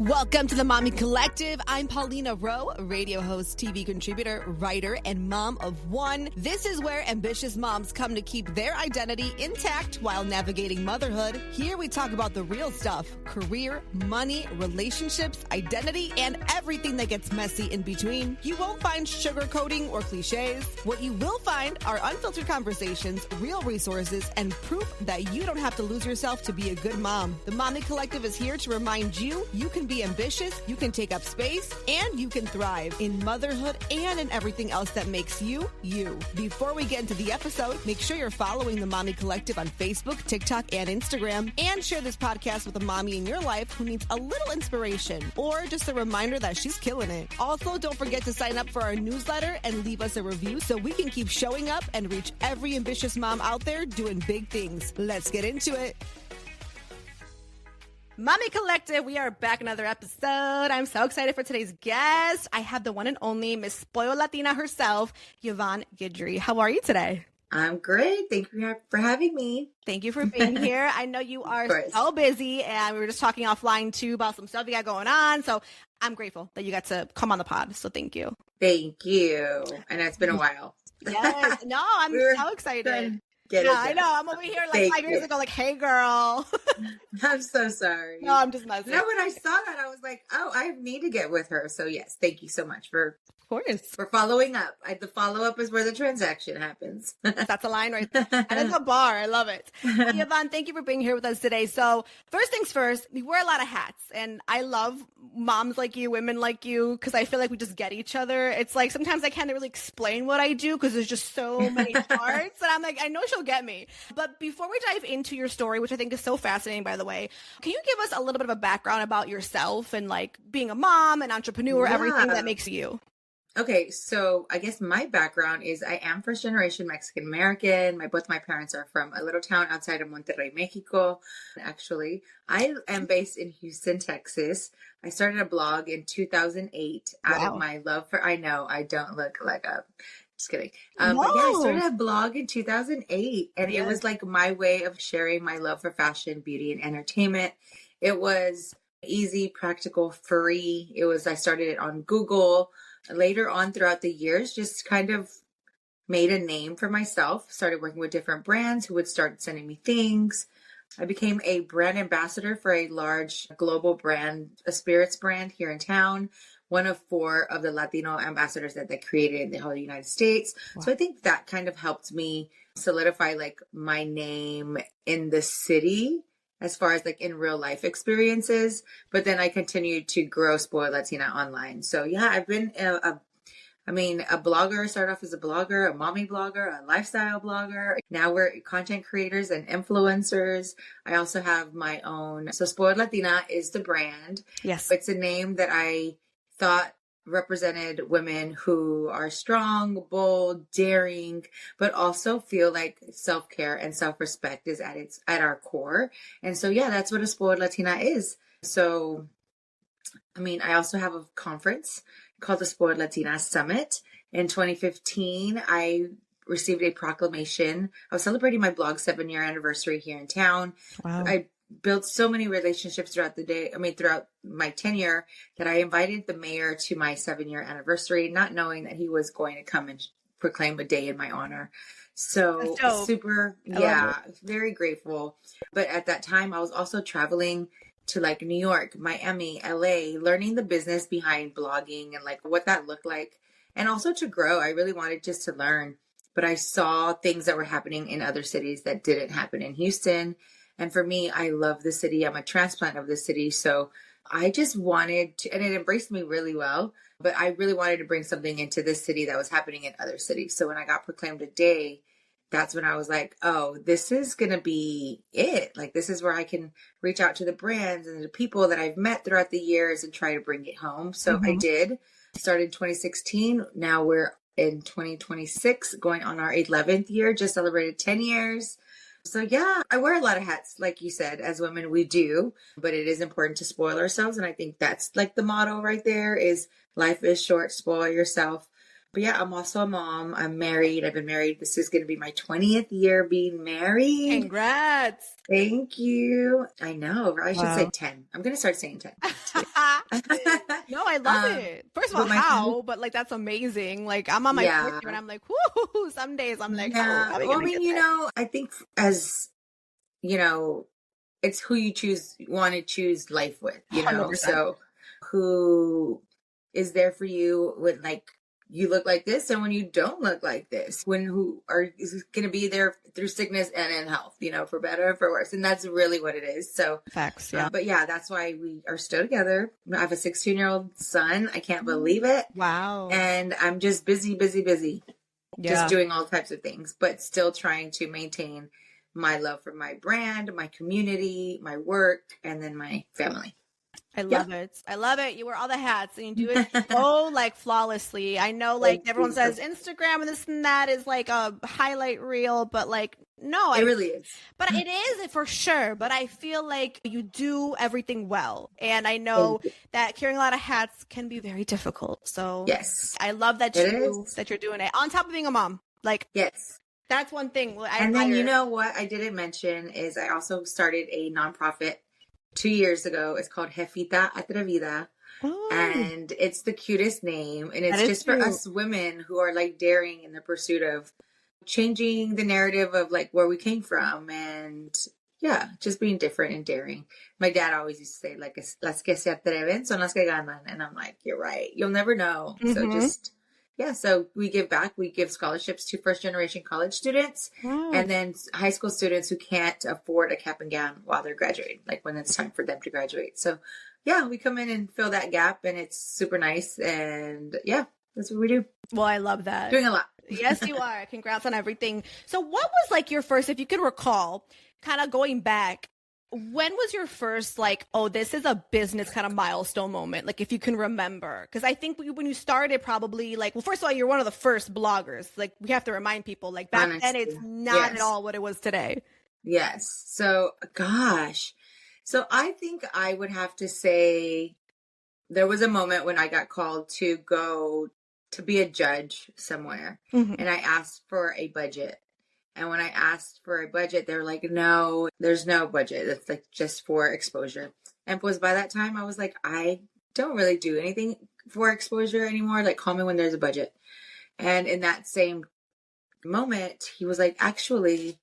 Welcome to the Mommy Collective. I'm Paulina Rowe, radio host, TV contributor, writer, and mom of one. This is where ambitious moms come to keep their identity intact while navigating motherhood. Here we talk about the real stuff: career, money, relationships, identity, and everything that gets messy in between. You won't find sugarcoating or cliches. What you will find are unfiltered conversations, real resources, and proof that you don't have to lose yourself to be a good mom. The Mommy Collective is here to remind you can be ambitious, you can take up space, and you can thrive in motherhood and in everything else that makes you, you. Before we get into the episode, make sure you're following the Mommy Collective on Facebook, TikTok, and Instagram, and share this podcast with a mommy in your life who needs a little inspiration or just a reminder that she's killing it. Also, don't forget to sign up for our newsletter and leave us a review so we can keep showing up and reach every ambitious mom out there doing big things. Let's get into it. Mommy Collective, we are back another episode. I'm so excited for today's guest. I have the one and only Miss Spoiled Latina herself, Yvonne Guidry. How are you today? I'm great. Thank you for having me. Thank you for being here. I know you are so busy, and we were just talking offline too about some stuff you got going on. So I'm grateful that you got to come on the pod. So thank you. Thank you. I know it's been a while. Yes. No, I'm so excited. I know. I'm over here like 5 years ago, like, hey, girl. I'm so sorry. No, I'm just messing. No, when I saw that, I was like, oh, I need to get with her. So, yes, thank you so much for following up. The follow-up is where the transaction happens. That's a line right there. And it's a bar. I love it. Yvonne, thank you for being here with us today. So first things first, we wear a lot of hats. And I love moms like you, women like you, because I feel like we just get each other. It's like sometimes I can't really explain what I do because there's just so many parts. And I'm like, I know she'll get me. But before we dive into your story, which I think is so fascinating, by the way, can you give us a little bit of a background about yourself and like being a mom, an entrepreneur, everything that makes you? Okay, so I guess my background is I am first generation Mexican American. Both my parents are from a little town outside of Monterrey, Mexico. Actually, I am based in Houston, Texas. I started a blog in 2008 out of my love for, I know I don't look like a, just kidding. But yeah, I started a blog in 2008 and it was like my way of sharing my love for fashion, beauty, and entertainment. It was easy, practical, free. I started it on Google. Later on throughout the years, just kind of made a name for myself, started working with different brands who would start sending me things. I became a brand ambassador for a large global brand, a spirits brand here in town, one of 4 of the Latino ambassadors that they created in the whole United States. Wow. So I think that kind of helped me solidify like my name in the city as far as like in real life experiences. But then I continued to grow Spoiled Latina online. So yeah, I've been a blogger. Started off as a blogger, a mommy blogger, a lifestyle blogger. Now we're content creators and influencers. I also have my own. So Spoiled Latina is the brand. Yes. It's a name that I thought represented women who are strong, bold, daring, but also feel like self-care and self-respect is at our core. And so, yeah, that's what a Spoiled Latina is. So, I also have a conference called the Spoiled Latina Summit. In 2015, I received a proclamation. I was celebrating my blog's 7-year anniversary here in town. Wow. I built so many relationships throughout my tenure that I invited the mayor to my 7-year anniversary, not knowing that he was going to come and proclaim a day in my honor. So super, very grateful. But at that time, I was also traveling to like New York, Miami, LA, learning the business behind blogging and like what that looked like. And also to grow, I really wanted just to learn. But I saw things that were happening in other cities that didn't happen in Houston. And for me, I love the city. I'm a transplant of the city. So I just wanted to, and it embraced me really well, but I really wanted to bring something into this city that was happening in other cities. So when I got proclaimed a day, that's when I was like, oh, this is going to be it. Like, this is where I can reach out to the brands and the people that I've met throughout the years and try to bring it home. So I did. Started in 2016. Now we're in 2026, going on our 11th year, just celebrated 10 years. So yeah, I wear a lot of hats, like you said, as women we do, but it is important to spoil ourselves. And I think that's like the motto right there is life is short, spoil yourself. But yeah, I'm also a mom. I'm married. I've been married. This is going to be my 20th year being married. Congrats. Thank you. I know. I should say 10. I'm going to start saying 10. love it. First of all, but my family, how? But like, that's amazing. Like, I'm on my fourth yeah, year and I'm like, whoo, some days I'm like, oh, yeah. how are we Well, I going to mean, get there? I think as you know, it's who you want to choose life with, 100%. so who is there for you when like you look like this and when you don't look like this, when who is going to be there through sickness and in health, for better and for worse. And that's really what it is. So, Facts, yeah. but yeah, that's why we are still together. I have a 16-year-old son. I can't believe it. Wow. And I'm just busy, Yeah. just doing all types of things, but still trying to maintain my love for my brand, my community, my work, and then my family. I love it. I love it. You wear all the hats and you do it so like flawlessly. I know like everyone says Instagram and this and that is like a highlight reel, but like no, it really is. But it is for sure. But I feel like you do everything well. And I know that carrying a lot of hats can be very difficult. So yes, I love that you're doing it on top of being a mom. Like yes. That's one thing. And then you know what I didn't mention is I also started a nonprofit 2 years ago. It's called Jefita Atrevida. Oh. And it's the cutest name. And it's just for us women who are like daring in the pursuit of changing the narrative of like where we came from. And yeah, just being different and daring. My dad always used to say like, las que se atreven son las que ganan. And I'm like, you're right. You'll never know. So just... yeah, so we give back. We give scholarships to first-generation college students and then high school students who can't afford a cap and gown while they're graduating, like when it's time for them to graduate. So, yeah, we come in and fill that gap, and it's super nice. And, yeah, that's what we do. Well, I love that. Doing a lot. Yes, you are. Congrats on everything. So what was, like, your first, if you could recall, kind of going back, when was your first, like, oh, this is a business kind of milestone moment? Like, if you can remember. Because I think when you started probably, like, well, first of all, you're one of the first bloggers. Like, we have to remind people, like, back then, it's not at all what it was today. Yes. So, gosh. So, I think I would have to say there was a moment when I got called to go to be a judge somewhere. And I asked for a budget. And when I asked for a budget, they were like, no, there's no budget. It's like just for exposure. And was by that time, I was like, I don't really do anything for exposure anymore. Like, call me when there's a budget. And in that same moment, he was like, actually,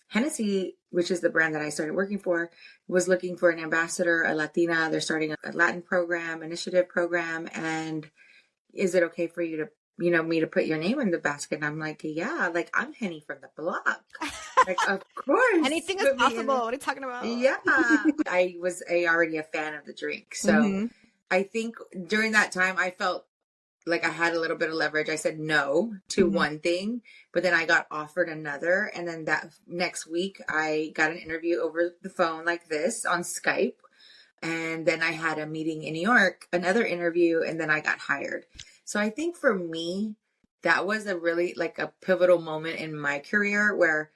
Hennessy, which is the brand that I started working for, was looking for an ambassador, a Latina. They're starting a Latin initiative program. And is it okay for you to me to put your name in the basket? And I'm like, yeah, like I'm Henny from the block. Like, of course. Anything is possible. What are you talking about? Yeah. I was already a fan of the drink. So I think during that time, I felt like I had a little bit of leverage. I said no to one thing, but then I got offered another. And then that next week, I got an interview over the phone like this on Skype. And then I had a meeting in New York, another interview, and then I got hired. So I think for me, that was a really like a pivotal moment in my career where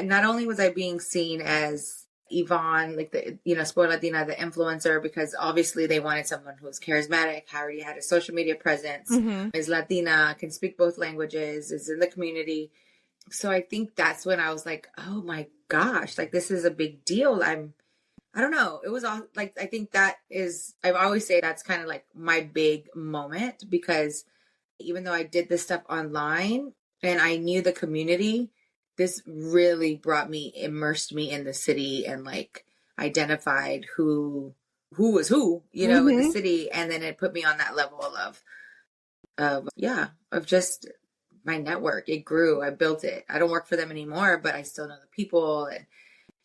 not only was I being seen as Yvonne, like the, Spoiled Latina, the influencer, because obviously they wanted someone who was charismatic, already had a social media presence, is Latina, can speak both languages, is in the community. So I think that's when I was like, oh my gosh, like this is a big deal. I don't know. It was all like, I think that is, I always say that's kind of like my big moment, because even though I did this stuff online and I knew the community, this really immersed me in the city and like identified who was who, in the city. And then it put me on that level of just my network. It grew. I built it. I don't work for them anymore, but I still know the people. And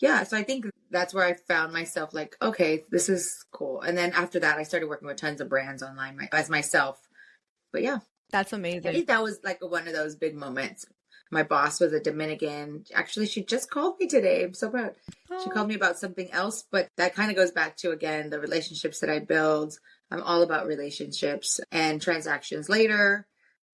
yeah, so I think that's where I found myself like, okay, this is cool. And then after that, I started working with tons of brands online as myself. But yeah. That's amazing. I think that was like one of those big moments. My boss was a Dominican. Actually, she just called me today. I'm so proud. Oh. She called me about something else, but that kind of goes back to, again, the relationships that I build. I'm all about relationships and transactions later.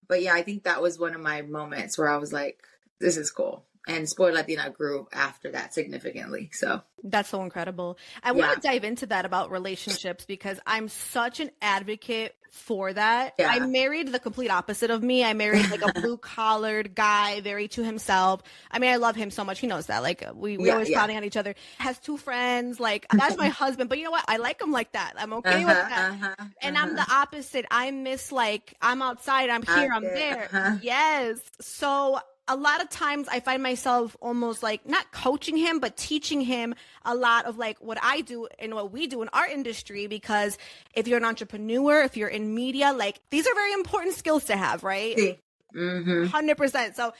But yeah, I think that was one of my moments where I was like, this is cool. And Spoiled Latina grew after that significantly. So that's so incredible. I want to dive into that about relationships because I'm such an advocate for that. Yeah. I married the complete opposite of me. I married like a blue collared guy, very to himself. I mean, I love him so much. He knows that. Like we always plotting on each other. Has 2 friends. Like that's my husband. But you know what? I like him like that. I'm okay with that. And I'm the opposite. I miss like I'm outside. I'm here. I'm there. Yes. So a lot of times I find myself almost like not coaching him, but teaching him a lot of like what I do and what we do in our industry. Because if you're an entrepreneur, if you're in media, like these are very important skills to have, right? 100%. So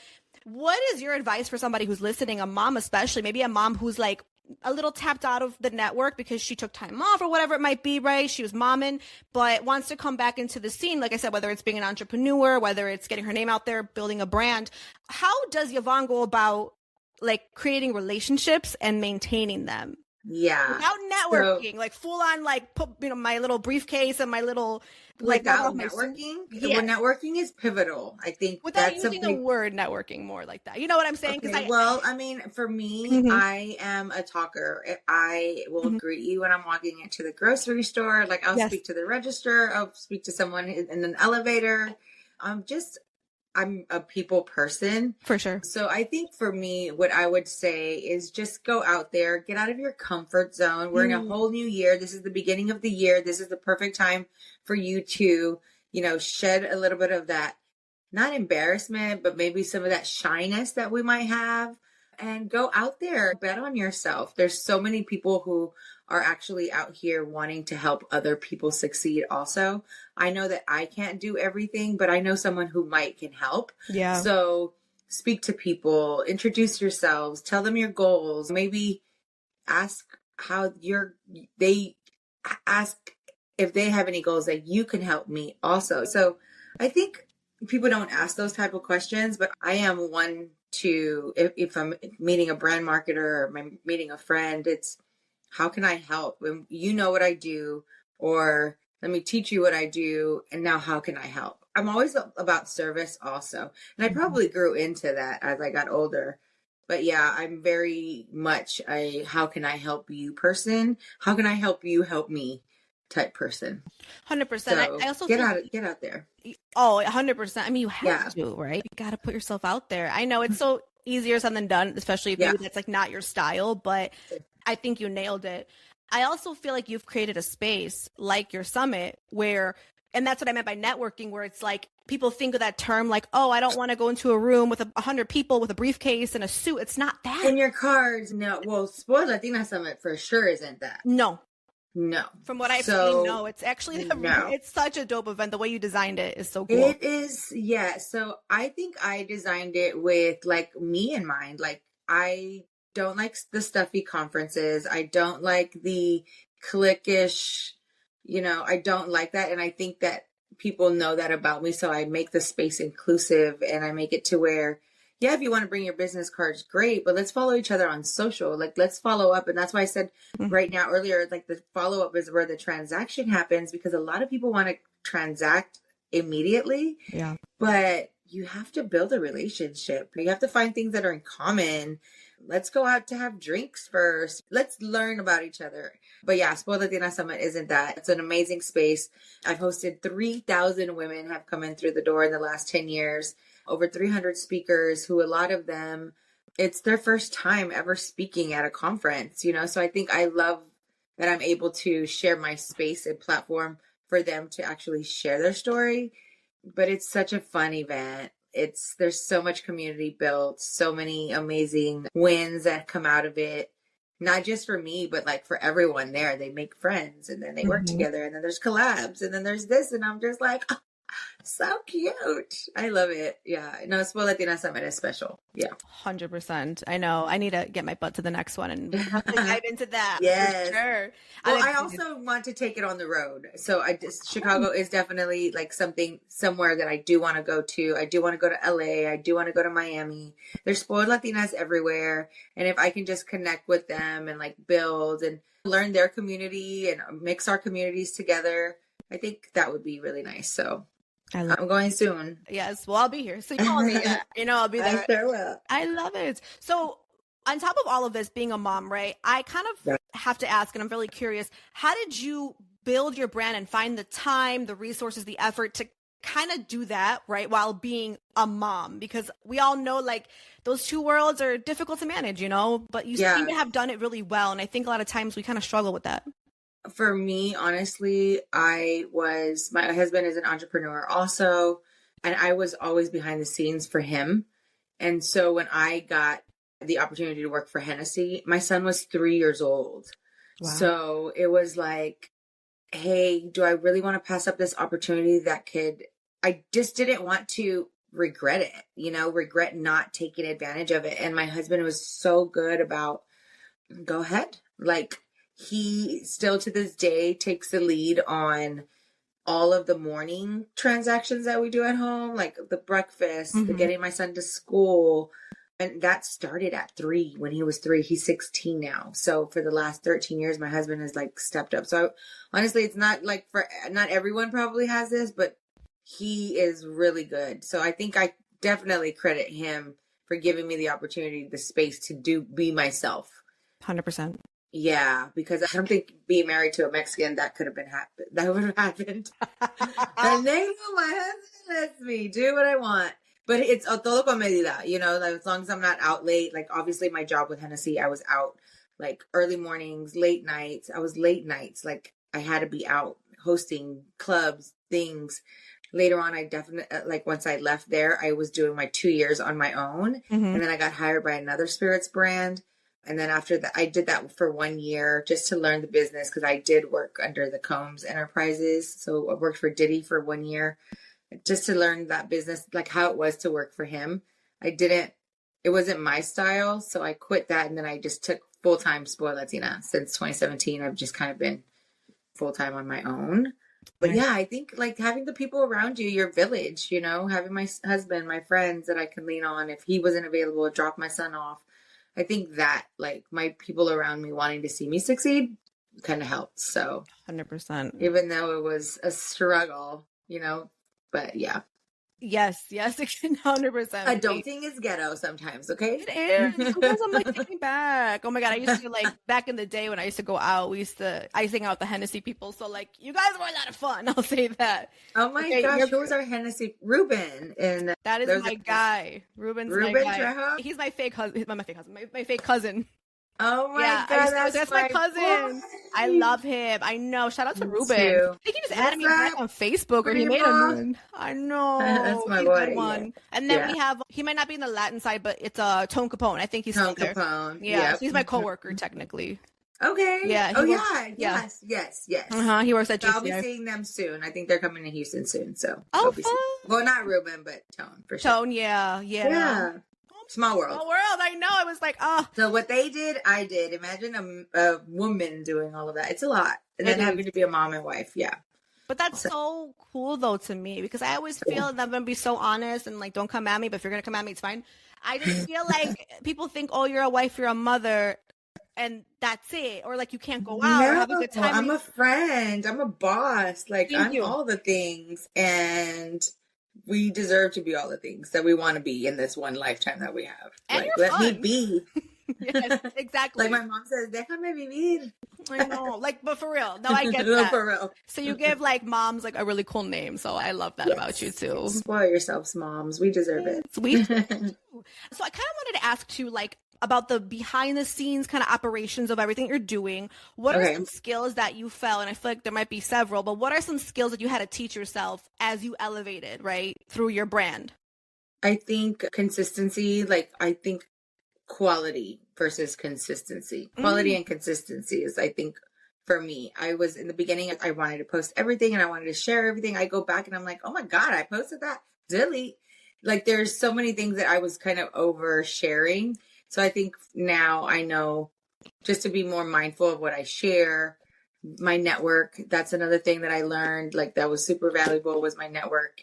what is your advice for somebody who's listening, a mom especially, maybe a mom who's like a little tapped out of the network because she took time off or whatever it might be, right? She was momming, but wants to come back into the scene. Like I said, whether it's being an entrepreneur, whether it's getting her name out there, building a brand. How does Yvonne go about like creating relationships and maintaining them? Yeah. Without networking, like full on, like put, you know, my little briefcase and my little, like without networking. Well, networking is pivotal. I think without using the word networking more like that. You know what I'm saying? Okay, I mean, for me, I am a talker. I will greet you when I'm walking into the grocery store. Like I'll speak to the register. I'll speak to someone in an elevator. I'm a people person. For sure. So I think for me, what I would say is just go out there, get out of your comfort zone. We're in a whole new year. This is the beginning of the year. This is the perfect time for you to, you know, shed a little bit of that, not embarrassment, but maybe some of that shyness that we might have, and go out there, bet on yourself. There's so many people who are actually out here wanting to help other people succeed also. I know that I can't do everything, but I know someone who can help. Yeah. So speak to people, introduce yourselves, tell them your goals, maybe ask ask if they have any goals that you can help meet also. So I think people don't ask those type of questions, but I am one to, if I'm meeting a brand marketer or I'm meeting a friend, it's how can I help? And you know what I do, or let me teach you what I do. And now how can I help? I'm always about service also. And I probably grew into that as I got older. But yeah, I'm very much a how can I help you person? How can I help you help me type person? 100%. So I also get out there. Oh, 100%. I mean, you have to, right? You got to put yourself out there. I know it's so easier said than done, especially if maybe that's like not your style, but I think you nailed it. I also feel like you've created a space like your summit where, and that's what I meant by networking, where it's like people think of that term like, oh, I don't want to go into a room with 100 people with a briefcase and a suit. It's not that. In your cards, no. Well, Spoiled Latina Summit for sure isn't that. No. From what I've seen, no. It's actually, it's such a dope event. The way you designed it is so cool. It is, yeah. So I think I designed it with like me in mind. Like I don't like the stuffy conferences. I don't like the cliquish, I don't like that. And I think that people know that about me. So I make the space inclusive and I make it to where, if you want to bring your business cards, great, but let's follow each other on social. Like, let's follow up. And that's why I said right now earlier, like the follow up is where the transaction happens, because a lot of people want to transact immediately. Yeah. But you have to build a relationship. You have to find things that are in common. Let's go out to have drinks first. Let's learn about each other. But yeah, Spoiled Latina Summit isn't that. It's an amazing space. I've hosted 3,000 women have come in through the door in the last 10 years. Over 300 speakers who, a lot of them, it's their first time ever speaking at a conference, So I think I love that I'm able to share my space and platform for them to actually share their story. But it's such a fun event. There's so much community built, so many amazing wins that come out of it. Not just for me, but like for everyone there. They make friends and then they work together and then there's collabs and then there's this. And I'm just like, oh, so cute. I love it. Yeah. No, Spoiled Latina Summit is special. Yeah. 100%. I know. I need to get my butt to the next one and dive into that. Yes. For sure. Well, I also want to take it on the road. So Chicago is definitely like somewhere that I do want to go to. I do want to go to LA. I do want to go to Miami. There's Spoiled Latinas everywhere. And if I can just connect with them and like build and learn their community and mix our communities together, I think that would be really nice. So I'm going soon. Yes, well, I'll be here. So you call me. I'll be there. I sure will. I love it. So on top of all of this, being a mom, right? I kind of have to ask, and I'm really curious, how did you build your brand and find the time, the resources, the effort to kind of do that, right, while being a mom? Because we all know, like, those two worlds are difficult to manage, but you seem to have done it really well. And I think a lot of times we kind of struggle with that. For me, honestly, my husband is an entrepreneur also, and I was always behind the scenes for him. And so when I got the opportunity to work for Hennessy, my son was 3 years old. Wow. So it was like, hey, do I really want to pass up this opportunity I just didn't want to regret it, regret not taking advantage of it. And my husband was so good about, go ahead. Like, he still to this day takes the lead on all of the morning transactions that we do at home, like the breakfast, the getting my son to school. And that started at 3 when he was 3. He's 16 now. So for the last 13 years, my husband has like stepped up. So honestly, it's not like not everyone probably has this, but he is really good. So I think I definitely credit him for giving me the opportunity, the space to be myself. 100%. Yeah, because I don't think being married to a Mexican, that would have happened. And then my husband lets me do what I want. But it's todo con medida, like, as long as I'm not out late. Like, obviously my job with Hennessy, I was out like early mornings, late nights. I was late nights. Like, I had to be out hosting clubs, things. Later on, I definitely, like, once I left there, I was doing my 2 years on my own. And then I got hired by another spirits brand. And then after that, I did that for 1 year just to learn the business, because I did work under the Combs Enterprises. So I worked for Diddy for 1 year just to learn that business, like how it was to work for him. It wasn't my style. So I quit that. And then I just took full-time Spoiled Latina. Since 2017, I've just kind of been full-time on my own. But yeah, I think like having the people around you, your village, having my husband, my friends that I can lean on if he wasn't available to drop my son off. I think that, like, my people around me wanting to see me succeed kind of helped. So 100%. Even though it was a struggle, but yeah. Yes, 100%. Adulting is ghetto sometimes, okay? It is. Sometimes I'm like thinking back. Oh my God, I used to, like, back in the day when I used to go out, I hang out with the Hennessy people. So, like, you guys were a lot of fun. I'll say that. Oh my gosh, who was our Hennessy? Ruben. And that is my guy. Ruben my guy. Trejo? He's my fake husband. My fake cousin. Oh my God, that's my cousin. Boy. I love him. I know. Shout out to Ruben. I think he just added me back on Facebook, or he made him. I know. That's my boy. One. Yeah. And then we have, he might not be in the Latin side, but it's Tone Capone. I think he's Tone Capone. Yeah. So he's my coworker techally. Okay. Yeah. Yes. He works at GCI. I'll be seeing them soon. I think they're coming to Houston soon. So. Oh, fun. Well, not Ruben, but Tone for sure. Tone, yeah. Small world. I know. I was like, So what they did, I did. Imagine a woman doing all of that. It's a lot. And then having to be a mom and wife. Yeah. But that's so cool, though, to me, because I always feel that I'm going to be so honest and, like, don't come at me. But if you're going to come at me, it's fine. I just feel like people think, oh, you're a wife, you're a mother, and that's it. Or, like, you can't go out or have a good time. I'm a friend. I'm a boss. Like, I'm all the things. And we deserve to be all the things that we want to be in this one lifetime that we have. And like, let me be. Yes, exactly. Like my mom says, déjame vivir. I know. Like, but for real. No, I get that. For real. So you give, like, moms, like, a really cool name. So I love that about you, too. Spoil yourselves, moms. We deserve it. We do. So I kind of wanted to ask, too, like, about the behind the scenes kind of operations of everything you're doing. What are some skills that you felt, and I feel like there might be several, but what are some skills that you had to teach yourself as you elevated, right, through your brand? I think consistency, I think quality versus consistency. Quality and consistency is, I think, for me. I was in the beginning, I wanted to post everything and I wanted to share everything. I go back and I'm like, oh my God, I posted that. Delete. Like, there's so many things that I was kind of oversharing. So I think now I know just to be more mindful of what I share. My network, that's another thing that I learned, like, that was super valuable, was my network,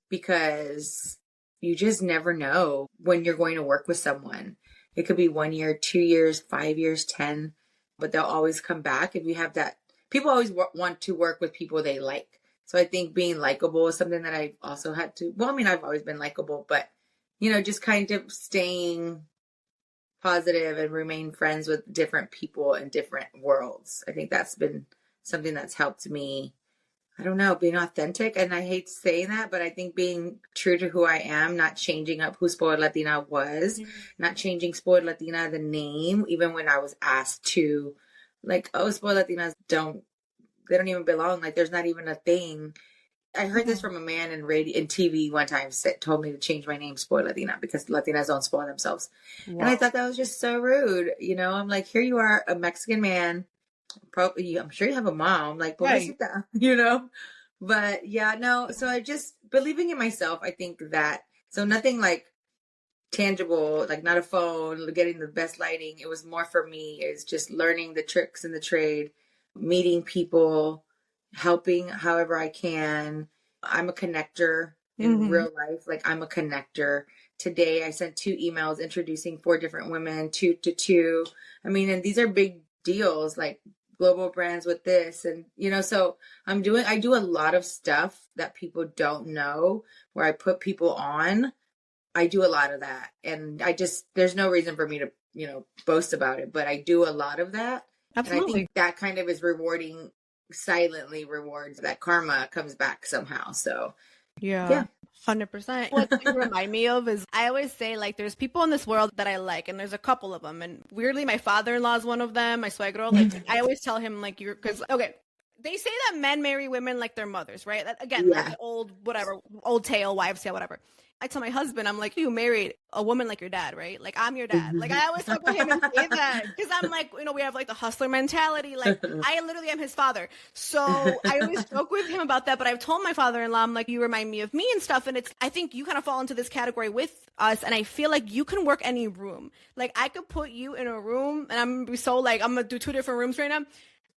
because you just never know when you're going to work with someone. It could be 1 year, 2 years, 5 years, 10, but they'll always come back. If you have that, people always want to work with people they like. So I think being likable is something that I also had to, well, I mean, I've always been likable, but, just kind of staying positive and remain friends with different people in different worlds. I think that's been something that's helped me. I don't know, being authentic. And I hate saying that, but I think being true to who I am, not changing up who Spoiled Latina was, not changing Spoiled Latina, the name, even when I was asked to, like, oh, Spoiled Latinas they don't even belong. Like, there's not even a thing. I heard this from a man in radio and TV one time told me to change my name Spoiled Latina because Latinas don't spoil themselves. Wow. And I thought that was just so rude. I'm like, here you are, a Mexican man. Probably, I'm sure you have a mom, like, pobrecita, but yeah, no. So I just believing in myself. I think that, so nothing like tangible, like not a phone, getting the best lighting. It was more for me is just learning the tricks in the trade, meeting people, helping however I can. I'm a connector in real life. Like, I'm a connector. Today I sent 2 emails introducing 4 different women, 2 to 2. I mean, and these are big deals, like global brands with this. And, so I do a lot of stuff that people don't know, where I put people on. I do a lot of that. And there's no reason for me to, boast about it, but I do a lot of that. Absolutely. And I think that kind of is rewarding, silently rewards that karma comes back somehow. So yeah. 100%. What you remind me of is I always say, like, there's people in this world that I like, and there's a couple of them. And weirdly, my father-in-law is one of them, my suegro. Like, I always tell him, like, because, okay, they say that men marry women like their mothers, right? That, again, like old tale, wives' tale, whatever. I tell my husband, I'm like, you married a woman like your dad, right? Like, I'm your dad. Like, I always talk with him and say that because I'm like, we have like the hustler mentality. Like, I literally am his father. So I always joke with him about that. But I've told my father-in-law, I'm like, you remind me of me and stuff. And I think you kind of fall into this category with us. And I feel like you can work any room. Like, I could put you in a room, and I'm going to do 2 different rooms right now.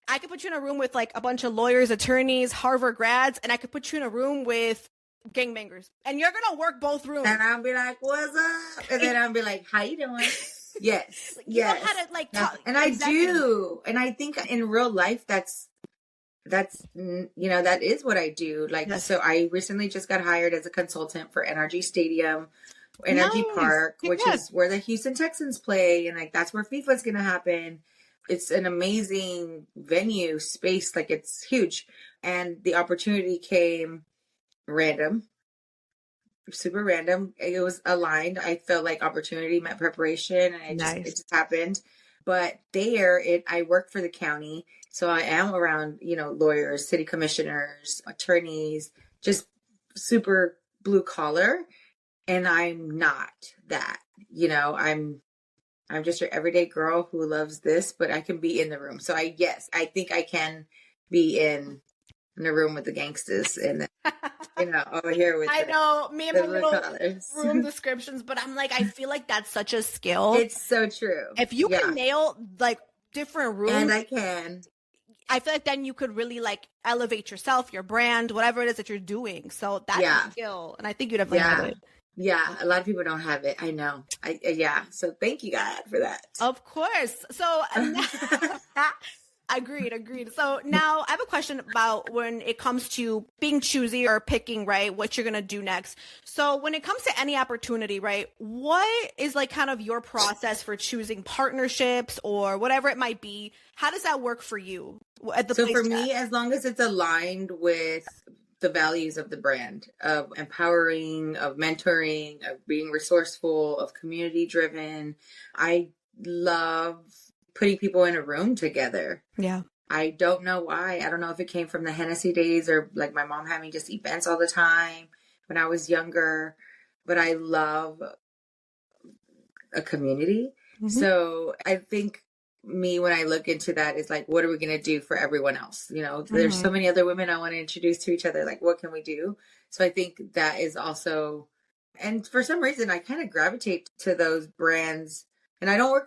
I could put you in a room with like a bunch of lawyers, attorneys, Harvard grads, and I could put you in a room with gangbangers, and you're gonna work both rooms. And I'll be like, "What's up?" And then I'll be like, "How you doing?" Yes, you know how to like talk. And exactly. I do, and I think in real life, that's that is what I do. Like, so I recently just got hired as a consultant for NRG Stadium, NRG Park, which is where the Houston Texans play, and like that's where FIFA's gonna happen. It's an amazing venue space, like it's huge, and the opportunity came random, super random. It was aligned. I felt like opportunity met preparation, and it just happened. But I work for the county, so I am around, lawyers, city commissioners, attorneys, just super blue collar, and I'm not that. I'm just your everyday girl who loves this, but I can be in the room. So I think I can be in the room with the gangsters and over here with me and my little room descriptions, but I'm like, I feel like that's such a skill. It's so true. If you can nail like different rooms, and I can, I feel like then you could really like elevate yourself, your brand, whatever it is that you're doing. So that's a skill, and I think you definitely have it. Yeah, a lot of people don't have it. I know. So thank you, God, for that. Of course. So agreed. So now I have a question about when it comes to being choosy or picking, right, what you're going to do next. So when it comes to any opportunity, right, what is like kind of your process for choosing partnerships or whatever it might be? How does that work for you? So for me, as long as it's aligned with the values of the brand, of empowering, of mentoring, of being resourceful, of community driven. I love putting people in a room together. Yeah. I don't know why. I don't know if it came from the Hennessy days or like my mom having just events all the time when I was younger, but I love a community. Mm-hmm. So I think when I look into that is like, what are we going to do for everyone else? There's so many other women I want to introduce to each other. Like, what can we do? So I think that is also, and for some reason I kind of gravitate to those brands, and I work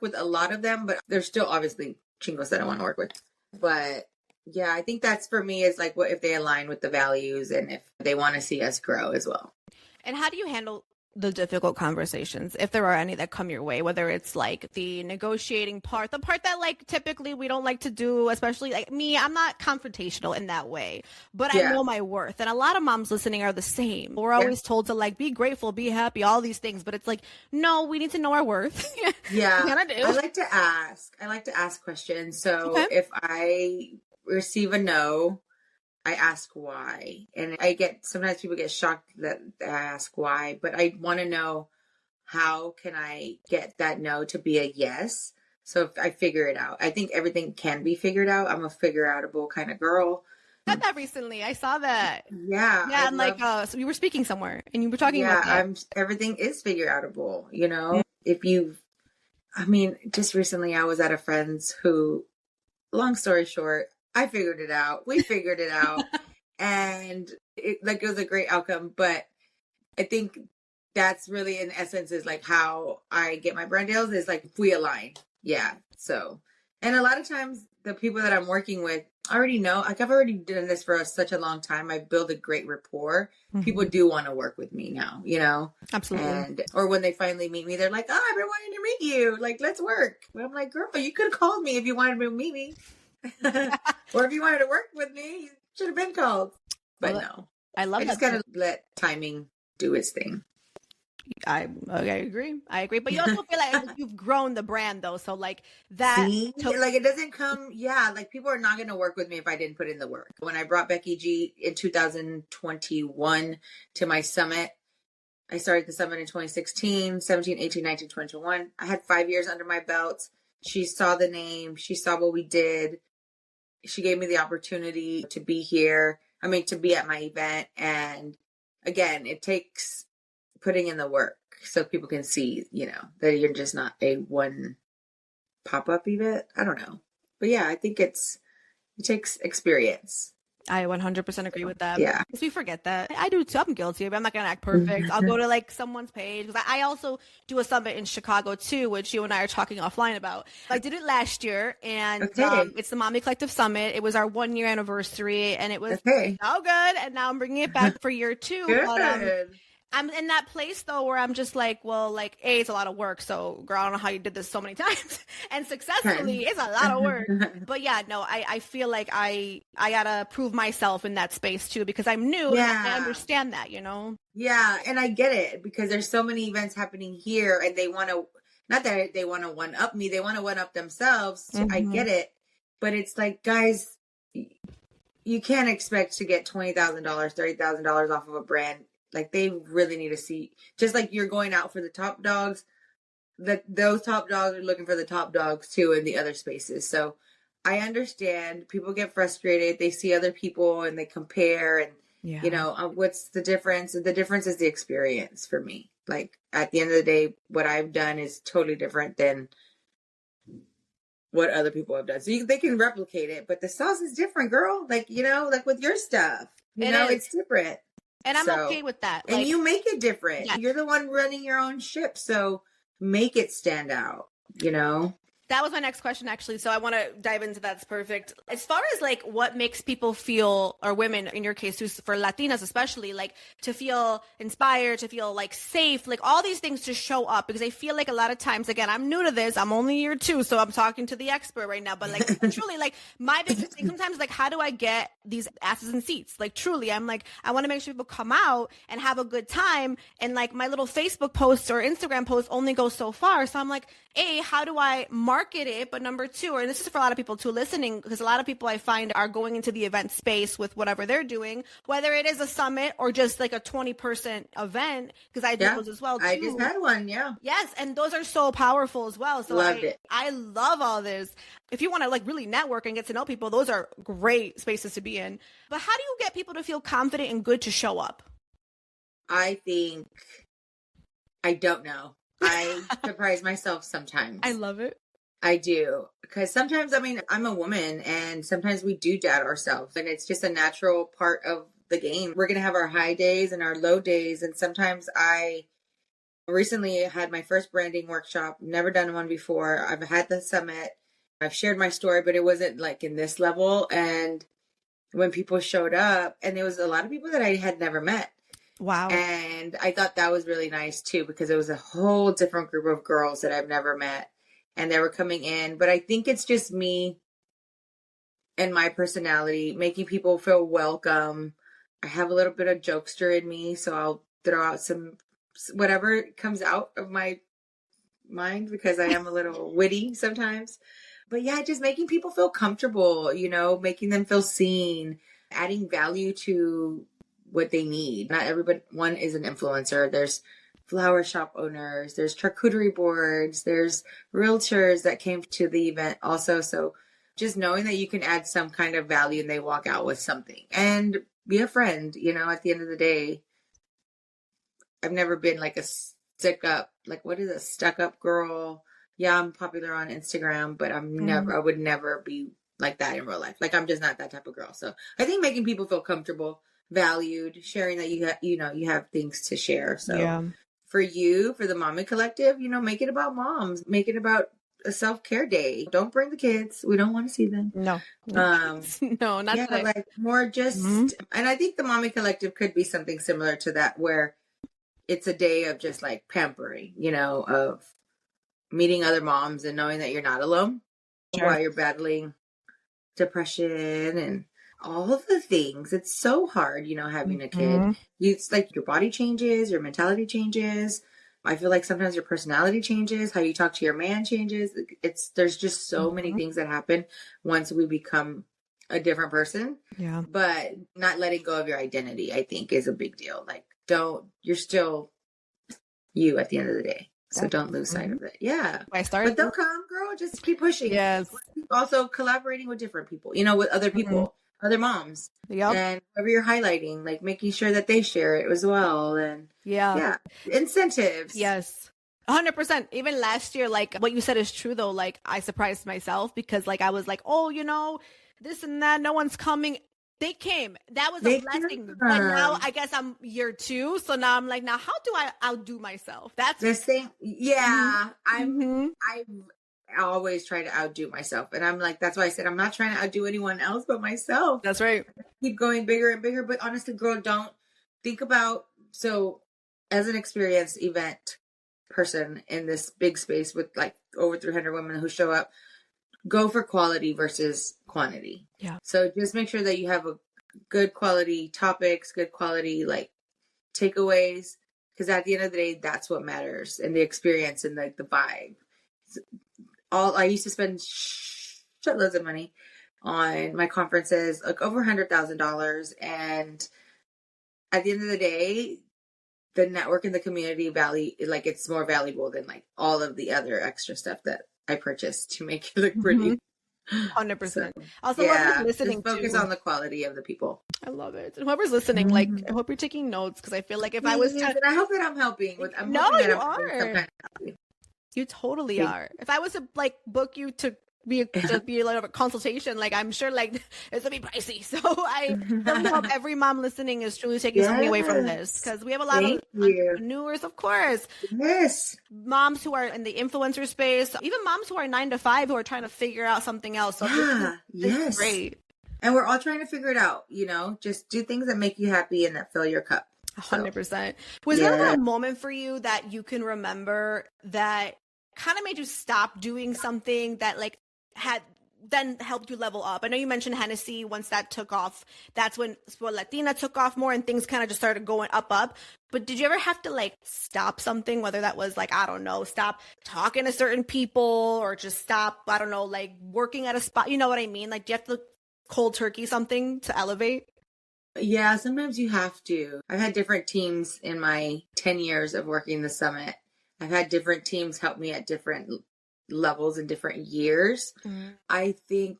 with a lot of them, but there's still obviously chingos that I want to work with. But yeah, I think that's for me is like, what if they align with the values and if they want to see us grow as well. And how do you handle the difficult conversations, if there are any that come your way, whether it's like the negotiating part, the part that like typically we don't like to do, especially like me, I'm not confrontational in that way, but I Yeah. know my worth. And a lot of moms listening are the same. We're always told to like be grateful, be happy, all these things, but it's like, no, we need to know our worth. Yeah. do. I like to ask questions. So if I receive a no, I ask why. And sometimes people get shocked that I ask why, but I want to know, how can I get that no to be a yes? So if I figure it out, I think everything can be figured out. I'm a figure outable kind of girl. I said that recently. I saw that. Yeah. Yeah. And so we were speaking somewhere and you were talking about that. Everything is figure outable, you know, just recently I was at a friend's who, long story short, I figured it out. We figured it out. And it was a great outcome. But I think that's really in essence is like how I get my brand deals is like we align. Yeah. So, and a lot of times the people that I'm working with already know, like I've already done this for such a long time. I build a great rapport. Mm-hmm. People do want to work with me now, you know? Absolutely. Or when they finally meet me, they're like, oh, I've been wanting to meet you. Like, let's work. But I'm like, girl, you could have called me if you wanted to meet me. Or if you wanted to work with me, you should have been called. But no. I love that. I just gotta let timing do its thing. I agree. But you also feel like you've grown the brand though. So like that. Like it doesn't come. Yeah. Like people are not going to work with me if I didn't put in the work. When I brought Becky G in 2021 to my summit, I started the summit in 2016, 17, 18, 19, 21. I had 5 years under my belt. She saw the name. She saw what we did. She gave me the opportunity to be here. To be at my event. And again, it takes putting in the work so people can see, you know, that you're just not a one pop-up event. I don't know. But yeah, I think it takes experience. I 100% agree with that. Yeah. Because we forget that. I do too. I'm guilty of it. I'm not going to act perfect. I'll go to like someone's page. Because I also do a summit in Chicago too, which you and I are talking offline about. I did it last year and it's the Mommy Collective Summit. It was our 1 year anniversary and it was so good. And now I'm bringing it back for year 2. Good. But, I'm in that place though where I'm just like, well, like it's a lot of work. So girl, I don't know how you did this so many times and successfully. It's a lot of work. But yeah, no, I feel like I gotta prove myself in that space too because I'm new and I understand that, you know? Yeah, and I get it because there's so many events happening here and they want to, not that they want to one up me, they want to one up themselves. Mm-hmm. I get it. But it's like, guys, you can't expect to get $20,000, $30,000 off of a brand. Like they really need to see, just like you're going out for the top dogs, those top dogs are looking for the top dogs too in the other spaces. So I understand people get frustrated. They see other people and they compare and, you know, what's the difference? The difference is the experience for me. Like at the end of the day, what I've done is totally different than what other people have done. So they can replicate it, but the sauce is different, girl. Like, you know, like with your stuff, it's different. And I'm okay with that. And you make it different. Yeah. You're the one running your own ship. So make it stand out, you know? That was my next question, actually. So I want to dive into that's perfect. As far as like what makes people feel, or women in your case, for Latinas especially, like to feel inspired, to feel like safe, like all these things to show up. Because I feel like a lot of times, again, I'm new to this. I'm only year 2, so I'm talking to the expert right now. But like truly, like my biggest thing sometimes, like how do I get these asses in seats? Like truly, I'm like, I want to make sure people come out and have a good time. And like my little Facebook posts or Instagram posts only go so far. So I'm like, A, how do I market it? But number 2, and this is for a lot of people too listening, because a lot of people I find are going into the event space with whatever they're doing, whether it is a summit or just like a 20% event, because I do those as well too. I just had one, Yes, and those are so powerful as well. So Loved it. I love all this. If you want to like really network and get to know people, those are great spaces to be in. But how do you get people to feel confident and good to show up? I think, I don't know. I surprise myself sometimes. I love it. I do. Because sometimes, I'm a woman and sometimes we do doubt ourselves and it's just a natural part of the game. We're going to have our high days and our low days. And sometimes I recently had my first branding workshop, never done one before. I've had the summit. I've shared my story, but it wasn't like in this level. And when people showed up, and there was a lot of people that I had never met. Wow. And I thought that was really nice too, because it was a whole different group of girls that I've never met and they were coming in. But I think it's just me and my personality, making people feel welcome. I have a little bit of jokester in me, so I'll throw out some whatever comes out of my mind, because I am a little witty sometimes. But yeah, just making people feel comfortable, making them feel seen, adding value to what they need. Not everybody, one is an influencer. There's flower shop owners, there's charcuterie boards, there's realtors that came to the event also. So just knowing that you can add some kind of value and they walk out with something and be a friend, at the end of the day. I've never been like a stuck up girl. Yeah, I'm popular on Instagram, but I would never be like that in real life. Like, I'm just not that type of girl. So I think making people feel comfortable, valued, sharing that you have things to share. So for the Mommy Collective, make it about moms, make it about a self-care day. Don't bring the kids. We don't want to see them. No, no, not today. like more just, and I think the Mommy Collective could be something similar to that, where it's a day of just like pampering, of meeting other moms and knowing that you're not alone while you're battling depression and all of the things. It's so hard, having a kid. It's like your body changes, your mentality changes. I feel like sometimes your personality changes, how you talk to your man changes. There's just so many things that happen once we become a different person. Yeah. But not letting go of your identity, I think, is a big deal. Like, you're still you at the end of the day. So don't lose sight of it. Yeah. But they'll come, girl. Just keep pushing. Yes. Also collaborating with different people, with other people, other moms. Yep. And whoever you're highlighting, like making sure that they share it as well. And yeah. Incentives. Yes. 100%. Even last year, like what you said is true though. Like I surprised myself because like I was like, oh, this and that, no one's coming. They came. That was a blessing. But now I guess I'm year 2. So now I'm like, now how do I outdo myself? That's the thing. Yeah. I always try to outdo myself. And I'm like, that's why I said, I'm not trying to outdo anyone else but myself. That's right. Keep going bigger and bigger. But honestly, girl, don't think about, so as an experienced event person in this big space with like over 300 women who show up, go for quality versus quantity. Yeah. So just make sure that you have a good quality topics, good quality like takeaways, because at the end of the day, that's what matters, and the experience and like the vibe. I used to spend shitloads of money on my conferences, like over $100,000, and at the end of the day, the network and the community value, like it's more valuable than like all of the other extra stuff that I purchased to make it look pretty. 100%. So, also, whoever's listening, just focus on the quality of the people. I love it. And whoever's listening, like, I hope you're taking notes, because I feel like if I was, and I hope that I'm helping. No, you are. You totally are. If I was to like book you to be a lot of a consultation, like I'm sure like it's gonna be pricey. So I really hope every mom listening is truly taking something away from this, because we have a lot of entrepreneurs, of course. Yes. Moms who are in the influencer space, even moms who are 9 to 5 who are trying to figure out something else. So this is great. And we're all trying to figure it out, just do things that make you happy and that fill your cup. 100%. Was there a moment for you that you can remember that kind of made you stop doing something that like had then helped you level up? I know you mentioned Hennessy. Once that took off, that's when Spoiled Latina took off more and things kind of just started going up. But did you ever have to like stop something, whether that was like, I don't know, stop talking to certain people or just stop, I don't know, like working at a spot? You know what I mean? Like, do you have to cold turkey something to elevate? Yeah, sometimes you have to. I've had different teams in my 10 years of working the summit. I've had different teams help me at different levels in different years. I think,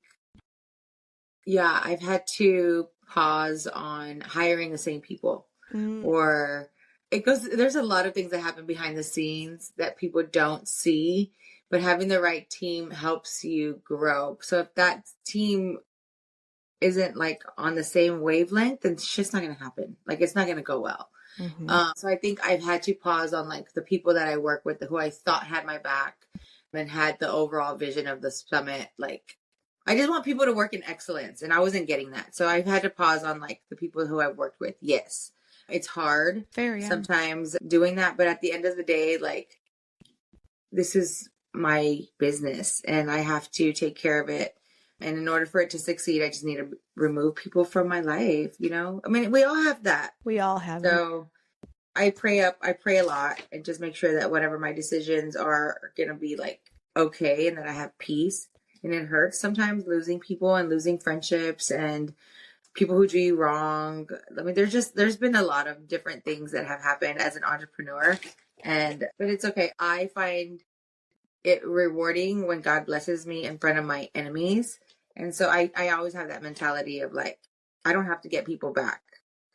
I've had to pause on hiring the same people, or there's a lot of things that happen behind the scenes that people don't see, but having the right team helps you grow. So if that team isn't like on the same wavelength, then it's just not going to happen. Like, it's not going to go well. So I think I've had to pause on like the people that I work with who I thought had my back and had the overall vision of the summit. Like, I just want people to work in excellence, and I wasn't getting that. So I've had to pause on like the people who I've worked with. Yes. It's hard Fair, yeah. sometimes doing that. But at the end of the day, like, this is my business and I have to take care of it. And in order for it to succeed, I just need to remove people from my life, you know? I mean, we all have that. We all have it. So I pray a lot and just make sure that whatever my decisions are going to be like okay and that I have peace. And it hurts sometimes losing people and losing friendships and people who do you wrong. I mean, there's been a lot of different things that have happened as an entrepreneur, but it's okay. I find it rewarding when God blesses me in front of my enemies. And so I always have that mentality of like, I don't have to get people back.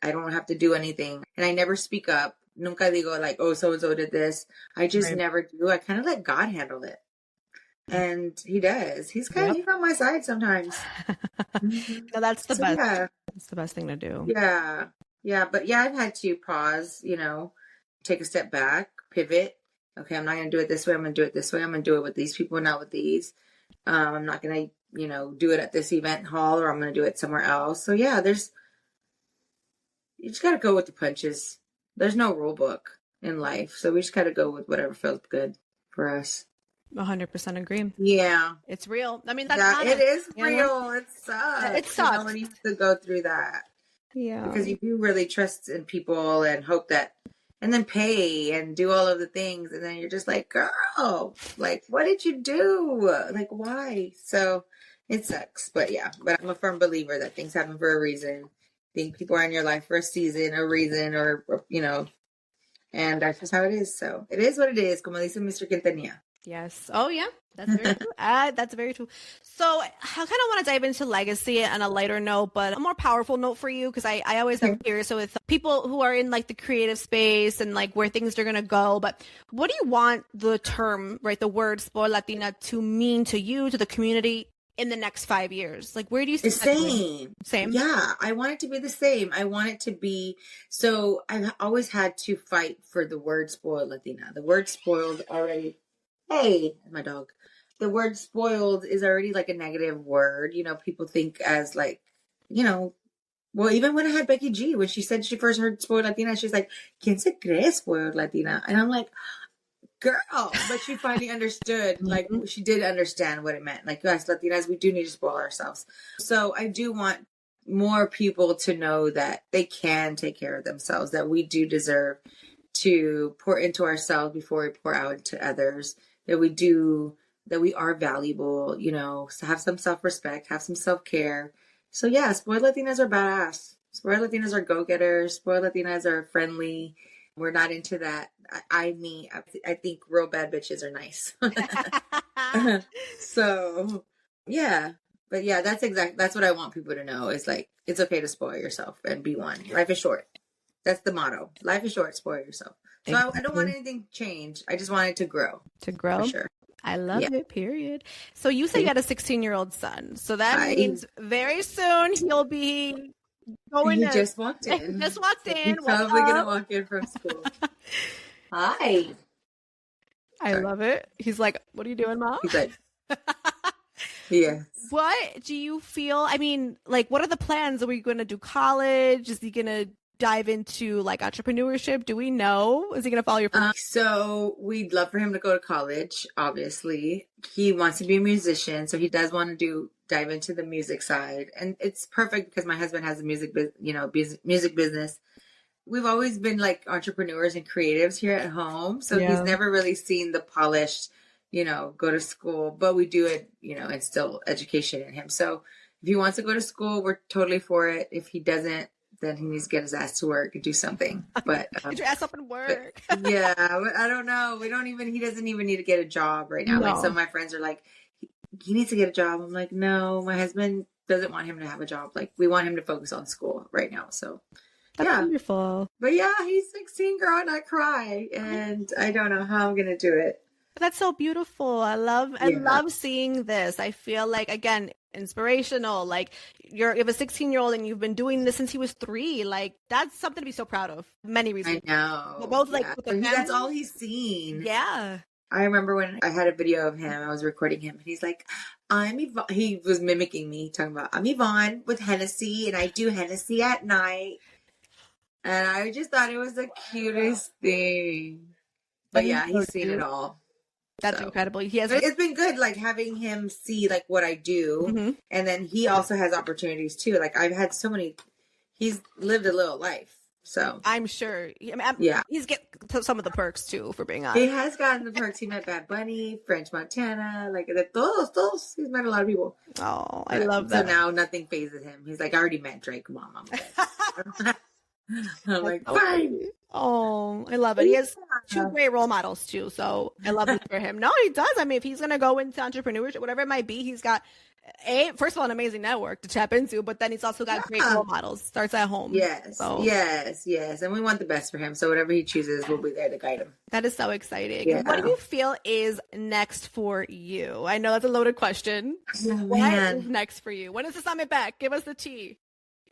I don't have to do anything. And I never speak up. Nunca digo like, oh, so-and-so did this. I just never do. I kind of let God handle it. And he does. He's on my side sometimes. No, that's the best. Yeah. That's the best thing to do. Yeah. Yeah. But yeah, I've had to pause, take a step back, pivot. Okay, I'm not going to do it this way. I'm going to do it this way. I'm going to do it with these people, not with these. I'm not going to, do it at this event hall or I'm going to do it somewhere else. So yeah, you just got to go with the punches. There's no rule book in life. So we just got to go with whatever feels good for us. 100% agree. Yeah. It's real. I mean, that's it is real. It sucks. It sucks. When you have to go through that. Yeah. Because you do really trust in people and hope that, and then pay and do all of the things. And then you're just like, girl, like, what did you do? Like, why? So it sucks. But yeah, but I'm a firm believer that things happen for a reason. I think people are in your life for a season, a reason, or and that's just how it is. So it is what it is. Como dice Mr. Quintanilla. Yes. Oh, yeah. That's very true. That's very true. So I kind of want to dive into legacy on a lighter note, but a more powerful note for you, because I always am curious. So with people who are in like the creative space and like where things are going to go, but what do you want the term, right, the word Spoiled Latina to mean to you, to the community in the next 5 years? Like, where do you see the same? Yeah, I want it to be the same. I want it to be, so I've always had to fight for the word Spoiled Latina. The word spoiled already. Hey, my dog. The word spoiled is already like a negative word. People think as like, well, even when I had Becky G, when she said she first heard Spoiled Latina, she's like, ¿Quién se cree Spoiled Latina? And I'm like, girl, but she finally understood, like she did understand what it meant. Like, us Latinas, we do need to spoil ourselves. So I do want more people to know that they can take care of themselves, that we do deserve to pour into ourselves before we pour out into others, that we are valuable, so have some self-respect, have some self-care. So yeah, Spoiled Latinas are badass. Spoiled Latinas are go-getters. Spoiled Latinas are friendly. We're not into that. I think real bad bitches are nice. So yeah, but yeah, that's what I want people to know is like, it's okay to spoil yourself and be one. Life is short. That's the motto. Life is short. Spoil yourself. So I don't want anything to change. I just want it to grow. To grow? For sure. I love it, period. So you said you had a 16-year-old son. So that means very soon he'll be going He just walked in. He's probably going to walk in from school. Hi. I love it. He's like, what are you doing, Mom? He's like, yeah. What do you feel? I mean, like, what are the plans? Are we going to do college? Is he going to dive into like entrepreneurship? Do we know? Is he going to follow your so we'd love for him to go to college. Obviously, he wants to be a musician, so he does want to dive into the music side, and it's perfect because my husband has a music business. We've always been like entrepreneurs and creatives here at home, so he's never really seen the polished, go to school, but we do it, instill education in him. So if he wants to go to school, we're totally for it. If he doesn't, then he needs to get his ass to work and do something. But get your ass up and work. Yeah, I don't know. He doesn't even need to get a job right now. No. Like some of my friends are like, he needs to get a job. I'm like, no, my husband doesn't want him to have a job. Like, we want him to focus on school right now. So that's wonderful. But yeah, he's 16, girl, and I cry. And I don't know how I'm going to do it. That's so beautiful. I love seeing this. I feel like, again, inspirational. Like you have a 16-year-old and you've been doing this since he was 3. Like that's something to be so proud of. Many reasons. I know. We're both like that's all he's seen. Yeah. I remember when I had a video of him, I was recording him and he's like, I'm Yvonne. He was mimicking me, talking about, I'm Yvonne with Hennessy and I do Hennessy at night. And I just thought it was the cutest thing. But yeah, he's seen it all. That's incredible. He has. But it's been good, like having him see like what I do, and then he also has opportunities too. Like I've had so many. He's lived a little life, so I'm sure. He's get some of the perks too, for being honest. He has gotten the perks. He met Bad Bunny, French Montana, like those. He's met a lot of people. Oh, I love that. So now nothing phases him. He's like, I already met Drake, Mom. I'm good. I'm like, fine. Oh, I love it. He has two great role models too, so I love it for him. No, he does. I mean, if he's gonna go into entrepreneurship, whatever it might be, he's got first of all an amazing network to tap into, but then he's also got great role models. Starts at home. Yes, and we want the best for him. So whatever he chooses, we'll be there to guide him. That is so exciting. Yeah. What do you feel is next for you? I know that's a loaded question. What is next for you? When is the summit back? Give us the tea.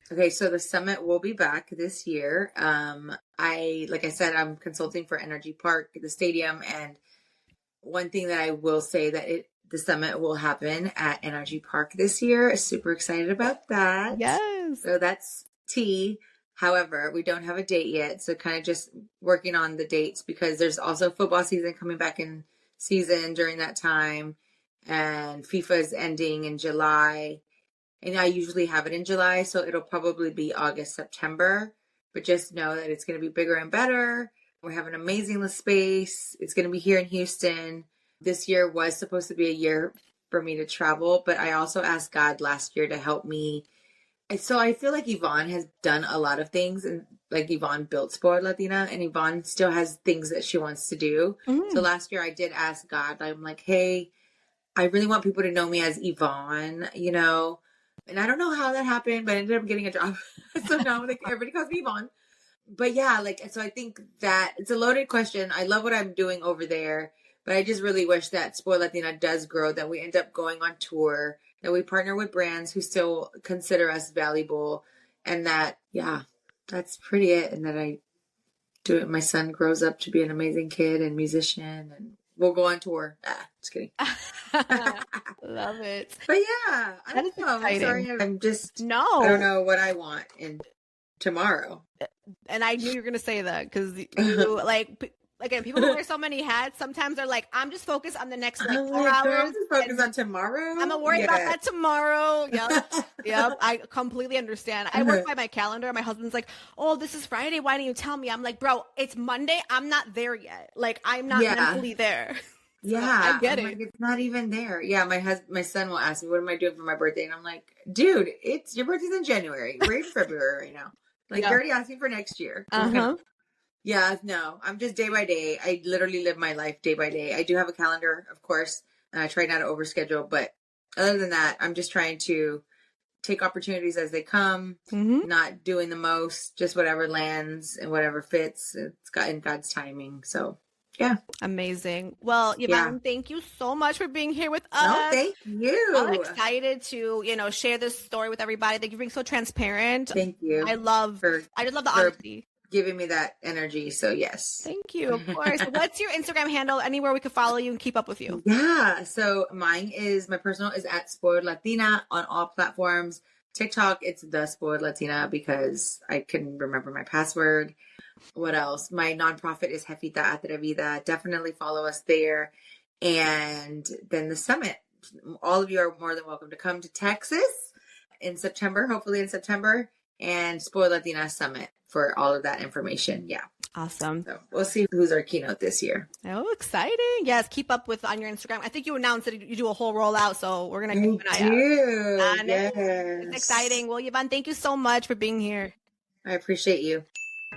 Okay, so the summit will be back this year. Like I said, I'm consulting for Energy Park, the stadium, and one thing that I will say that the summit will happen at Energy Park this year. Super excited about that. Yes. So that's T. However, we don't have a date yet, so kind of just working on the dates because there's also football season coming back in season during that time, and FIFA is ending in July. And I usually have it in July, so it'll probably be August, September. But just know that it's going to be bigger and better. We have an amazing space. It's going to be here in Houston. This year was supposed to be a year for me to travel, but I also asked God last year to help me. So I feel like Yvonne has done a lot of things, and like Yvonne built Spoiled Latina, and Yvonne still has things that she wants to do. So last year I did ask God, I'm like, hey, I really want people to know me as Yvonne, you know. And I don't know how that happened, but I ended up getting a job. So now like everybody calls me Yvonne. But yeah, so I think that it's a loaded question. I love what I'm doing over there, but I just really wish that Spoiled Latina does grow, that we end up going on tour, that we partner with brands who still consider us valuable, and that, yeah, that's pretty it. And that I do it. My son grows up to be an amazing kid and musician, and we'll go on tour. Just kidding. Love it. But yeah, I don't know. I'm sorry. I don't know what I want in tomorrow. And I knew you were going to say that because you again, people who wear so many hats, sometimes they're like, I'm just focused on the next 4 hours. I'm just focused on tomorrow. I'm going to worry about that tomorrow. Yep. I completely understand. I work by my calendar. My husband's like, oh, this is Friday. Why didn't you tell me? I'm like, bro, it's Monday. I'm not there yet. Like, I'm not mentally there. So I get it. Like, it's not even there. Yeah, my son will ask me, what am I doing for my birthday? And I'm like, dude, your birthday's in January. We're in February right now. Like, you're already asking for next year. Yeah, no, I'm just day by day. I literally live my life day by day. I do have a calendar, of course, and I try not to overschedule. But other than that, I'm just trying to take opportunities as they come, not doing the most, just whatever lands and whatever fits. It's got in God's timing. So, yeah. Amazing. Well, Yvonne, thank you so much for being here with us. No, thank you. I'm excited to, share this story with everybody. Thank you for being so transparent. Thank you. I just love the honesty. Giving me that energy. So yes. Thank you. Of course. What's your Instagram handle? Anywhere we could follow you and keep up with you? Yeah. So my personal is at Spoiled Latina on all platforms. TikTok, it's the Spoiled Latina because I couldn't remember my password. What else? My nonprofit is Jefita Atrevida. Definitely follow us there. And then the summit. All of you are more than welcome to come to Texas in September, hopefully in September, and Spoiled Latina Summit for all of that information. Yeah. Awesome. So we'll see who's our keynote this year. Oh, exciting. Yes. Keep up with on your Instagram. I think you announced that you do a whole rollout, so we're going to keep an eye out. Yes. It's exciting. Well, Yvonne, thank you so much for being here. I appreciate you.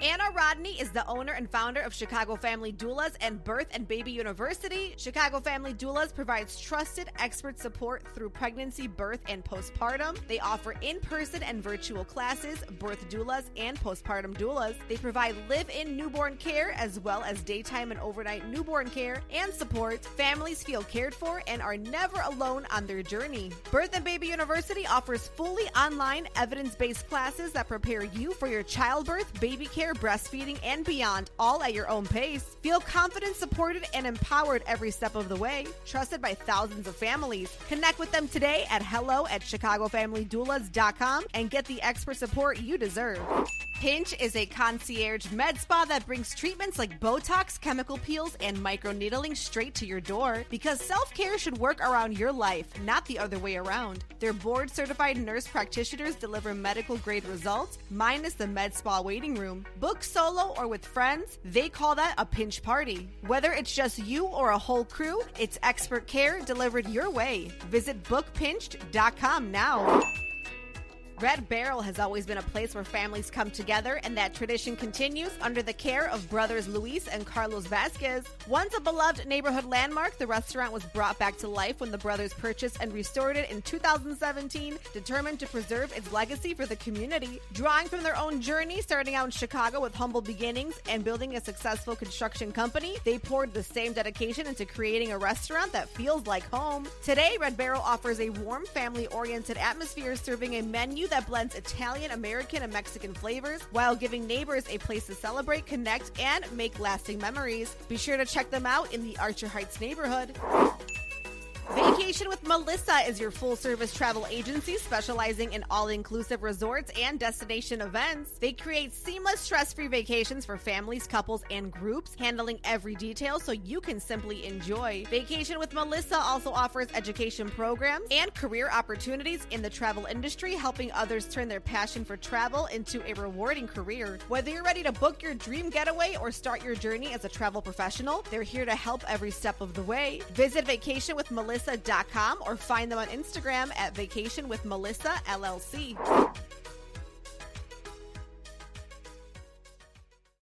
Anna Rodney is the owner and founder of Chicago Family Doulas and Birth and Baby University. Chicago Family Doulas provides trusted expert support through pregnancy, birth, and postpartum. They offer in-person and virtual classes, birth doulas, and postpartum doulas. They provide live-in newborn care as well as daytime and overnight newborn care and support. Families feel cared for and are never alone on their journey. Birth and Baby University offers fully online evidence-based classes that prepare you for your childbirth, baby care, breastfeeding, and beyond, all at your own pace. Feel confident, supported, and empowered every step of the way. Trusted by thousands of families. Connect with them today at hello@chicagofamilydoulas.com and get the expert support you deserve. Pinch is a concierge med spa that brings treatments like Botox, chemical peels, and microneedling straight to your door because self-care should work around your life, not the other way around. Their board-certified nurse practitioners deliver medical-grade results, minus the med spa waiting room. Book solo or with friends, they call that a pinch party. Whether it's just you or a whole crew, it's expert care delivered your way. Visit bookpinched.com now. Red Barrel has always been a place where families come together, and that tradition continues under the care of brothers Luis and Carlos Vasquez. Once a beloved neighborhood landmark, the restaurant was brought back to life when the brothers purchased and restored it in 2017, determined to preserve its legacy for the community. Drawing from their own journey, starting out in Chicago with humble beginnings and building a successful construction company, they poured the same dedication into creating a restaurant that feels like home. Today, Red Barrel offers a warm, family-oriented atmosphere, serving a menu that blends Italian, American, and Mexican flavors while giving neighbors a place to celebrate, connect, and make lasting memories. Be sure to check them out in the Archer Heights neighborhood. Vacation with Melissa is your full-service travel agency specializing in all-inclusive resorts and destination events. They create seamless, stress-free vacations for families, couples, and groups, handling every detail so you can simply enjoy. Vacation with Melissa also offers education programs and career opportunities in the travel industry, helping others turn their passion for travel into a rewarding career. Whether you're ready to book your dream getaway or start your journey as a travel professional, they're here to help every step of the way. Visit vacationwithmelissa.com or find them on Instagram at Vacation with Melissa LLC.